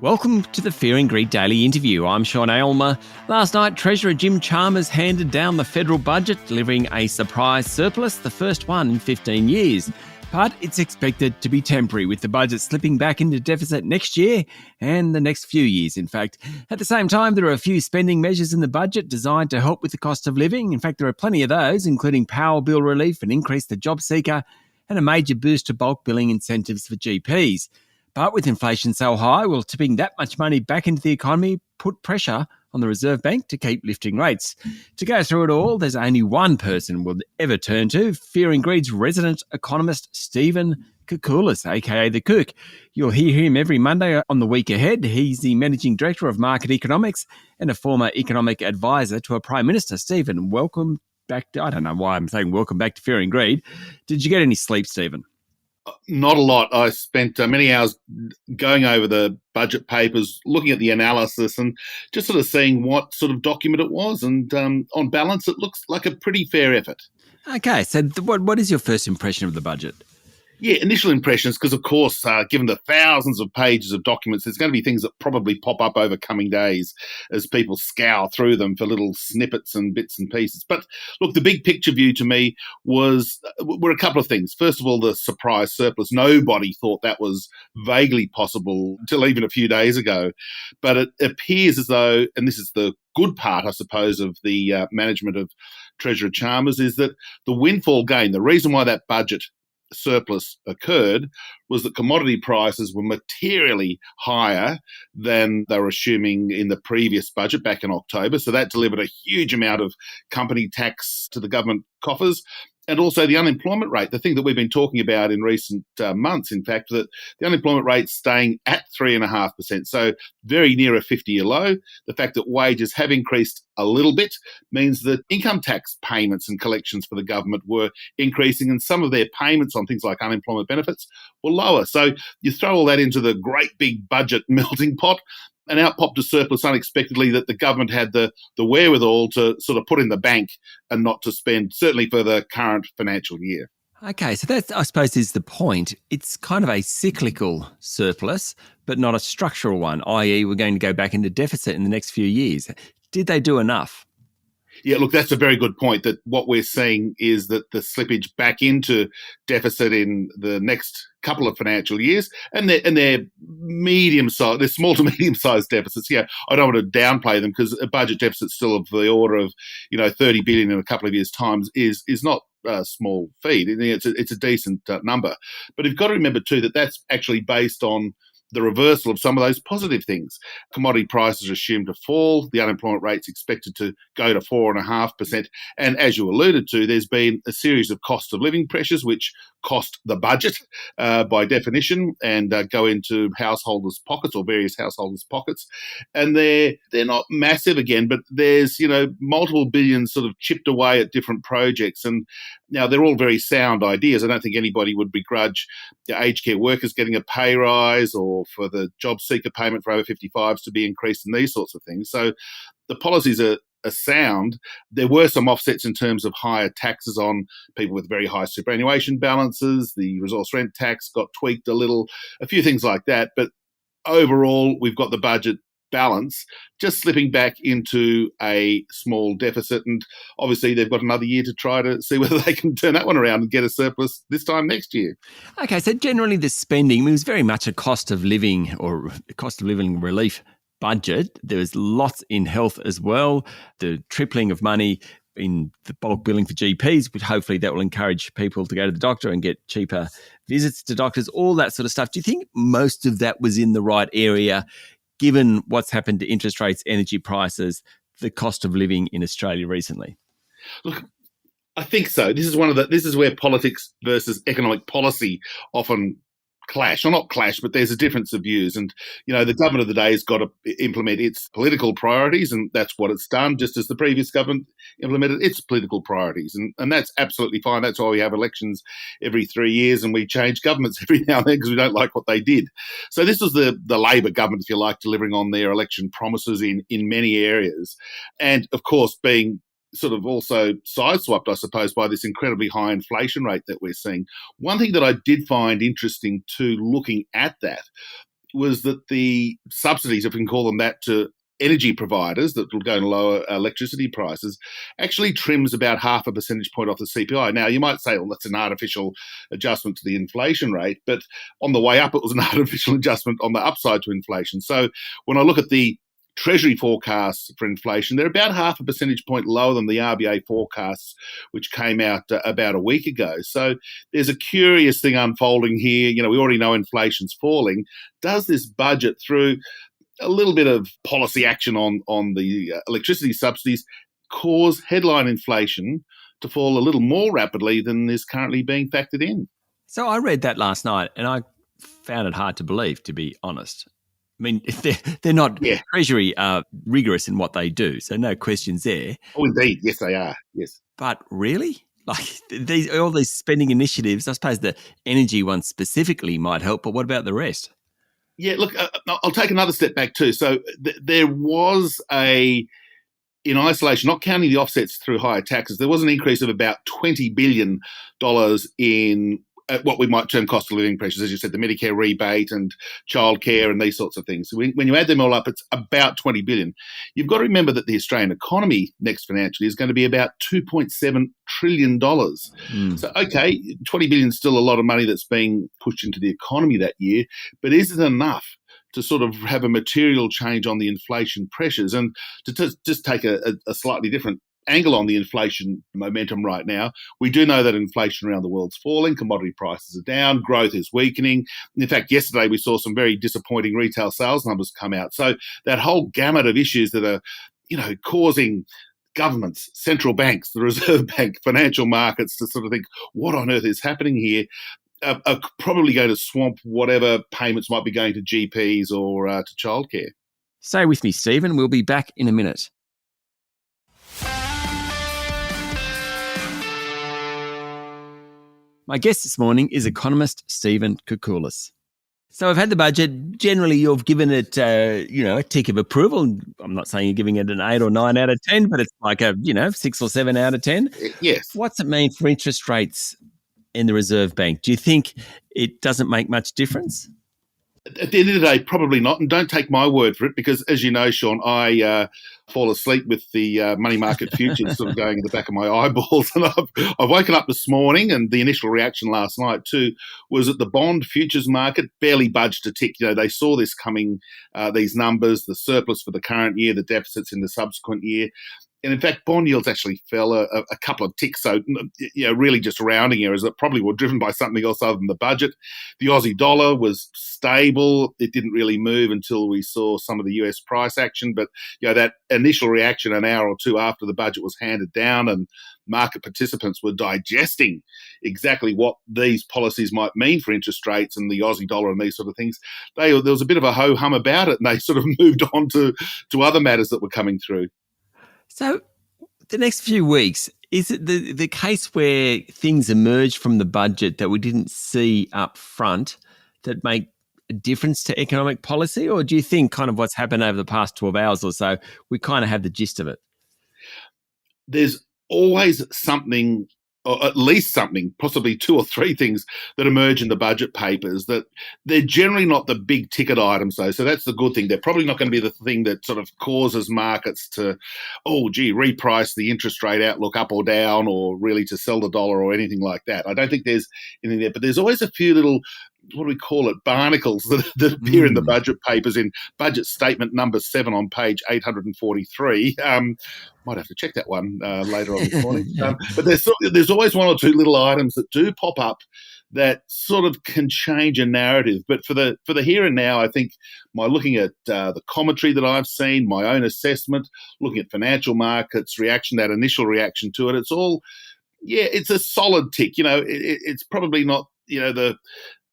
Welcome to the Fear and Greed Daily Interview. I'm Sean Aylmer. Last night, Treasurer Jim Chalmers handed down the federal budget, delivering a surprise surplus, the first one in 15 years. But it's expected to be temporary, with the budget slipping back into deficit next year and the next few years, in fact. At the same time, there are a few spending measures in the budget designed to help with the cost of living. In fact, there are plenty of those, including power bill relief, an increase to job seeker, and a major boost to bulk billing incentives for GPs. But with inflation so high, will tipping that much money back into the economy put pressure on the Reserve Bank to keep lifting rates? To go through it all, there's only one person we'll ever turn to, Fear and Greed's resident economist, Stephen Koukoulas, aka the Kook. You'll hear him every Monday on The Week Ahead. He's the Managing Director of Market Economics and a former economic advisor to a Prime Minister. Stephen, welcome back to, I don't know why I'm saying welcome back to Fear and Greed. Did you get any sleep, Stephen? Not a lot. I spent many hours going over the budget papers, looking at the analysis and just sort of seeing what sort of document it was. And on balance, it looks like a pretty fair effort. Okay, so what is your first impression of the budget? Yeah, initial impressions, because of course, given the thousands of pages of documents, there's going to be things that probably pop up over coming days as people scour through them for little snippets and bits and pieces. But look, the big picture view to me were a couple of things. First of all, the surprise surplus. Nobody thought that was vaguely possible until even a few days ago. But it appears as though, and this is the good part, I suppose, of the management of Treasurer Chalmers, is that the windfall gain, the reason why that budget surplus occurred was that commodity prices were materially higher than they were assuming in the previous budget back in October. So that delivered a huge amount of company tax to the government coffers. And also the unemployment rate, the thing that we've been talking about in recent months, in fact, that the unemployment rate staying at 3.5%, so very near a 50-year low. The fact that wages have increased a little bit means that income tax payments and collections for the government were increasing, and some of their payments on things like unemployment benefits were lower. So you throw all that into the great big budget melting pot, and out popped a surplus unexpectedly that the government had the wherewithal to sort of put in the bank and not to spend, certainly for the current financial year. Okay, so that, I suppose, is the point. It's kind of a cyclical surplus, but not a structural one, i.e. we're going to go back into deficit in the next few years. Did they do enough? Yeah, look, that's a very good point, that what we're seeing is that the slippage back into deficit in the next couple of financial years, and they're medium-sized, they're small to medium-sized deficits. Yeah, I don't want to downplay them, because a budget deficit still of the order of, 30 billion in a couple of years' time is not a small feat. It's a decent number. But you've got to remember too that that's actually based on the reversal of some of those positive things. Commodity prices are assumed to fall. The unemployment rate's expected to go to 4.5%. And as you alluded to, there's been a series of cost of living pressures, which cost the budget by definition and go into householders' pockets, or various householders' pockets. And they're not massive again, but there's, multiple billions sort of chipped away at different projects. And now they're all very sound ideas. I don't think anybody would begrudge the aged care workers getting a pay rise, or for the job seeker payment for over 55s to be increased, and these sorts of things. So the policies are sound. There were some offsets in terms of higher taxes on people with very high superannuation balances. The resource rent tax got tweaked a little, a few things like that. But overall, we've got the budget balance just slipping back into a small deficit. And obviously they've got another year to try to see whether they can turn that one around and get a surplus this time next year. Okay, so generally the spending was very much a cost of living relief budget. There was lots in health as well, the tripling of money in the bulk billing for GPs, which hopefully that will encourage people to go to the doctor and get cheaper visits to doctors, all that sort of stuff. Do you think most of that was in the right area, given what's happened to interest rates, energy prices, the cost of living in Australia recently? Look, I think so. This is where politics versus economic policy often clash, or not clash, but there's a difference of views. And, the government of the day has got to implement its political priorities, and that's what it's done, just as the previous government implemented its political priorities. And that's absolutely fine. That's why we have elections every 3 years, and we change governments every now and then because we don't like what they did. So this was the Labor government, if you like, delivering on their election promises in many areas. And, of course, being sort of also sideswiped, I suppose, by this incredibly high inflation rate that we're seeing. One thing that I did find interesting too, looking at that, was that the subsidies, if we can call them that, to energy providers that will go and lower electricity prices actually trims about half a percentage point off the CPI. Now, you might say, well, that's an artificial adjustment to the inflation rate, but on the way up, it was an artificial adjustment on the upside to inflation. So when I look at the Treasury forecasts for inflation, they're about half a percentage point lower than the RBA forecasts, which came out about a week ago. So there's a curious thing unfolding here. We already know inflation's falling. Does this budget, through a little bit of policy action on the electricity subsidies, cause headline inflation to fall a little more rapidly than is currently being factored in? So I read that last night and I found it hard to believe, to be honest. I mean, they're not Treasury rigorous in what they do, so no questions there. Oh, indeed. Yes, they are. Yes. But really? Like all these spending initiatives, I suppose the energy one specifically might help, but what about the rest? Yeah, look, I'll take another step back too. So there was in isolation, not counting the offsets through higher taxes, there was an increase of about $20 billion in what we might term cost of living pressures, as you said, the Medicare rebate and childcare and these sorts of things. So when you add them all up, it's about $20 billion. You've got to remember that the Australian economy next financially is going to be about $2.7 trillion. So, okay, $20 billion is still a lot of money that's being pushed into the economy that year, but is it enough to sort of have a material change on the inflation pressures? And to just take a slightly different angle on the inflation momentum right now, we do know that inflation around the world's falling, commodity prices are down, growth is weakening. In fact, yesterday we saw some very disappointing retail sales numbers come out. So that whole gamut of issues that are, causing governments, central banks, the Reserve Bank, financial markets to sort of think, what on earth is happening here? Are probably going to swamp whatever payments might be going to GPs or to childcare. Stay with me, Stephen. We'll be back in a minute. My guest this morning is economist Stephen Koukoulas. So I've had the budget. Generally, you've given it, a tick of approval. I'm not saying you're giving it an 8 or 9 out of 10, but it's like a, 6 or 7 out of 10. Yes. What's it mean for interest rates in the Reserve Bank? Do you think it doesn't make much difference? At the end of the day, probably not. And don't take my word for it, because as you know, Sean, I fall asleep with the money market futures sort of going in the back of my eyeballs. And I've woken up this morning, and the initial reaction last night too was that the bond futures market barely budged a tick. They saw this coming, these numbers, the surplus for the current year, the deficits in the subsequent year. And in fact, bond yields actually fell a couple of ticks. So, really just rounding errors that probably were driven by something else other than the budget. The Aussie dollar was stable. It didn't really move until we saw some of the US price action. But, that initial reaction an hour or two after the budget was handed down and market participants were digesting exactly what these policies might mean for interest rates and the Aussie dollar and these sort of things, there was a bit of a ho-hum about it, and they sort of moved on to other matters that were coming through. So the next few weeks, is it the case where things emerge from the budget that we didn't see up front that make a difference to economic policy? Or do you think kind of what's happened over the past 12 hours or so, we kind of have the gist of it? There's always something, or at least something, possibly 2 or 3 things that emerge in the budget papers that they're generally not the big ticket items, though. So that's the good thing. They're probably not going to be the thing that sort of causes markets to, reprice the interest rate outlook up or down, or really to sell the dollar or anything like that. I don't think there's anything there, but there's always a few little, what do we call it, barnacles that appear in the budget papers in budget statement number 7 on page 843. Might have to check that one later on this morning. But there's always 1 or 2 little items that do pop up that sort of can change a narrative. But for the here and now, I think by looking at the commentary that I've seen, my own assessment, looking at financial markets reaction, that initial reaction to it, it's all, it's a solid tick. It's probably not,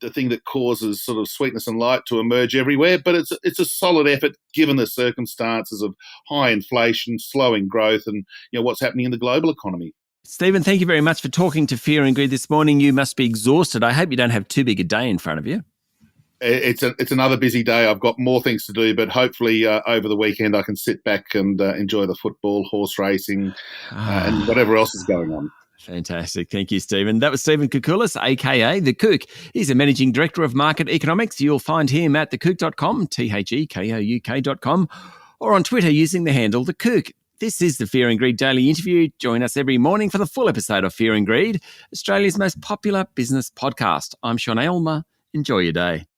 the thing that causes sort of sweetness and light to emerge everywhere, but it's a solid effort given the circumstances of high inflation, slowing growth, and what's happening in the global economy. Stephen, thank you very much for talking to Fear and Greed this morning. You must be exhausted. I hope you don't have too big a day in front of you. It's another busy day. I've got more things to do, but hopefully over the weekend I can sit back and enjoy the football, horse racing, and whatever else is going on. Fantastic. Thank you, Stephen. That was Stephen Koukoulas, aka The Kouk. He's a Managing Director of Market Economics. You'll find him at thekouk.com, THEKOUK.com, or on Twitter using the handle The Kouk. This is the Fear and Greed Daily Interview. Join us every morning for the full episode of Fear and Greed, Australia's most popular business podcast. I'm Sean Aylmer. Enjoy your day.